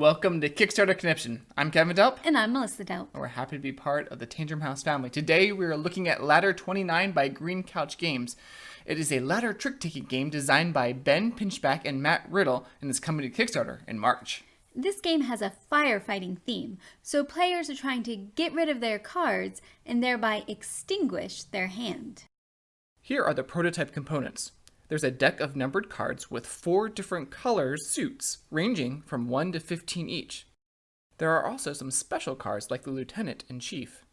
Welcome to Kickstarter Connection. I'm Kevin Delp. And I'm Melissa Delp. And we're happy to be part of the Tantrum House family. Today we are looking at Ladder 29 by Green Couch Games. It is a ladder trick-taking game designed by Ben Pinchback and Matt Riddle and is coming to Kickstarter in March. This game has a firefighting theme, so players are trying to get rid of their cards and thereby extinguish their hand. Here are the prototype components. There's a deck of numbered cards with 4 different colors suits, ranging from 1 to 15 each. There are also some special cards like the Lieutenant and Chief.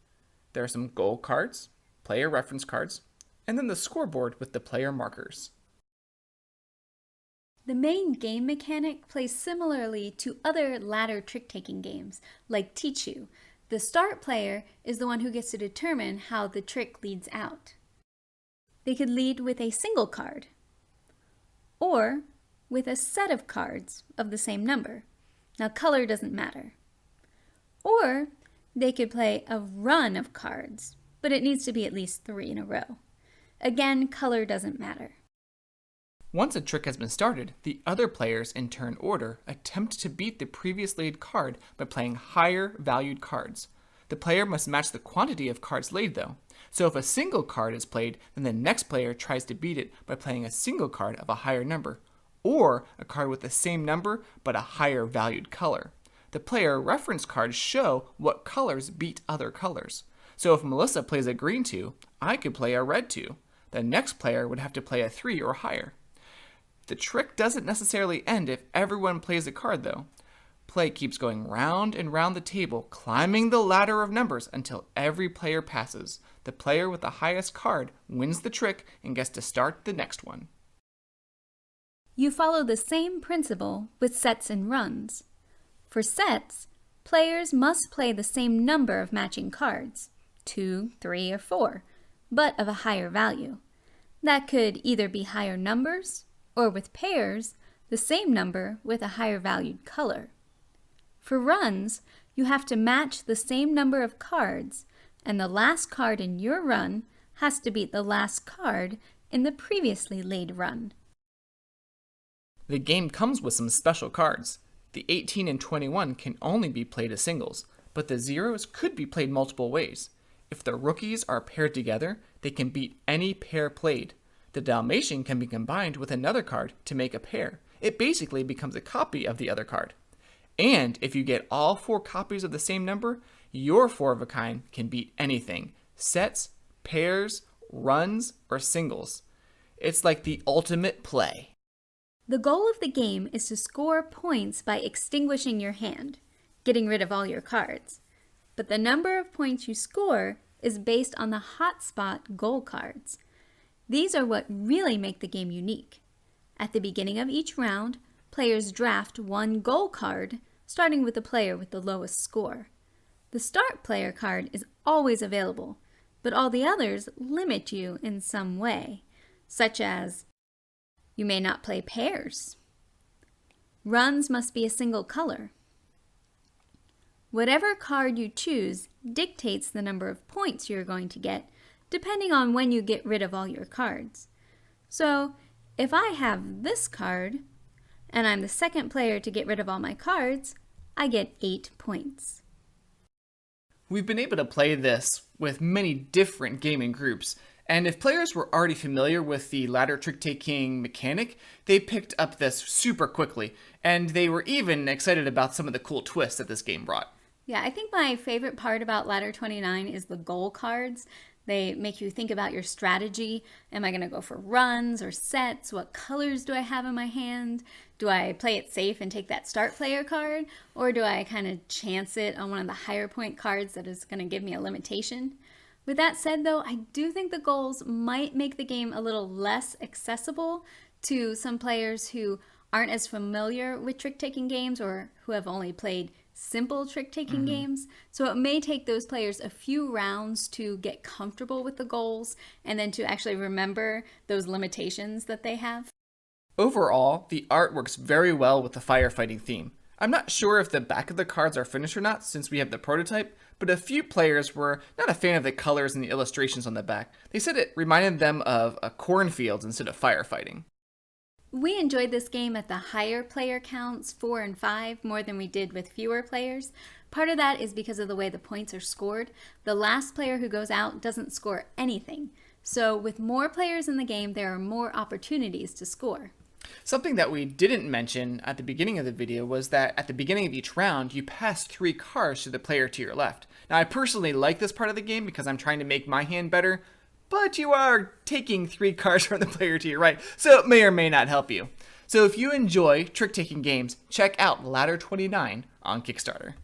There are some goal cards, player reference cards, and then the scoreboard with the player markers. The main game mechanic plays similarly to other ladder trick-taking games, like Teach You. The start player is the one who gets to determine how the trick leads out. They could lead with a single card, or with a set of cards of the same number. Now, color doesn't matter. Or they could play a run of cards, but it needs to be at least 3 in a row. Again, color doesn't matter. Once a trick has been started, the other players in turn order attempt to beat the previous laid card by playing higher valued cards. The player must match the quantity of cards laid though. So if a single card is played, then the next player tries to beat it by playing a single card of a higher number, or a card with the same number but a higher valued color. The player reference cards show what colors beat other colors. So if Melissa plays a green 2, I could play a red 2. The next player would have to play a 3 or higher. The trick doesn't necessarily end if everyone plays a card though. Play keeps going round and round the table, climbing the ladder of numbers until every player passes. The player with the highest card wins the trick and gets to start the next one. You follow the same principle with sets and runs. For sets, players must play the same number of matching cards, 2, 3, or 4, but of a higher value. That could either be higher numbers, or with pairs, the same number with a higher valued color. For runs, you have to match the same number of cards, and the last card in your run has to beat the last card in the previously laid run. The game comes with some special cards. The 18 and 21 can only be played as singles, but the zeros could be played multiple ways. If the rookies are paired together, they can beat any pair played. The Dalmatian can be combined with another card to make a pair. It basically becomes a copy of the other card. And if you get all 4 copies of the same number, your 4 of a kind can beat anything. Sets, pairs, runs, or singles. It's like the ultimate play. The goal of the game is to score points by extinguishing your hand, getting rid of all your cards. But the number of points you score is based on the hotspot goal cards. These are what really make the game unique. At the beginning of each round, players draft 1 goal card, starting with the player with the lowest score. The start player card is always available, but all the others limit you in some way, such as you may not play pairs. Runs must be a single color. Whatever card you choose dictates the number of points you're going to get, depending on when you get rid of all your cards. So, if I have this card, and I'm the second player to get rid of all my cards, I get 8 points. We've been able to play this with many different gaming groups, and if players were already familiar with the ladder trick-taking mechanic, they picked up this super quickly, and they were even excited about some of the cool twists that this game brought. Yeah, I think my favorite part about Ladder 29 is the goal cards. They make you think about your strategy. Am I going to go for runs or sets? What colors do I have in my hand? Do I play it safe and take that start player card? Or do I kind of chance it on one of the higher point cards that is going to give me a limitation? With that said though, I do think the goals might make the game a little less accessible to some players who aren't as familiar with trick-taking games or who have only played simple trick-taking games. So it may take those players a few rounds to get comfortable with the goals and then to actually remember those limitations that they have. Overall, the art works very well with the firefighting theme. I'm not sure if the back of the cards are finished or not since we have the prototype, but a few players were not a fan of the colors and the illustrations on the back. They said it reminded them of a cornfield instead of firefighting. We enjoyed this game at the higher player counts, 4 and 5, more than we did with fewer players. Part of that is because of the way the points are scored. The last player who goes out doesn't score anything. So with more players in the game, there are more opportunities to score. Something that we didn't mention at the beginning of the video was that at the beginning of each round, you pass 3 cards to the player to your left. Now, I personally like this part of the game because I'm trying to make my hand better, but you are taking 3 cards from the player to your right, so it may or may not help you. So if you enjoy trick-taking games, check out Ladder 29 on Kickstarter.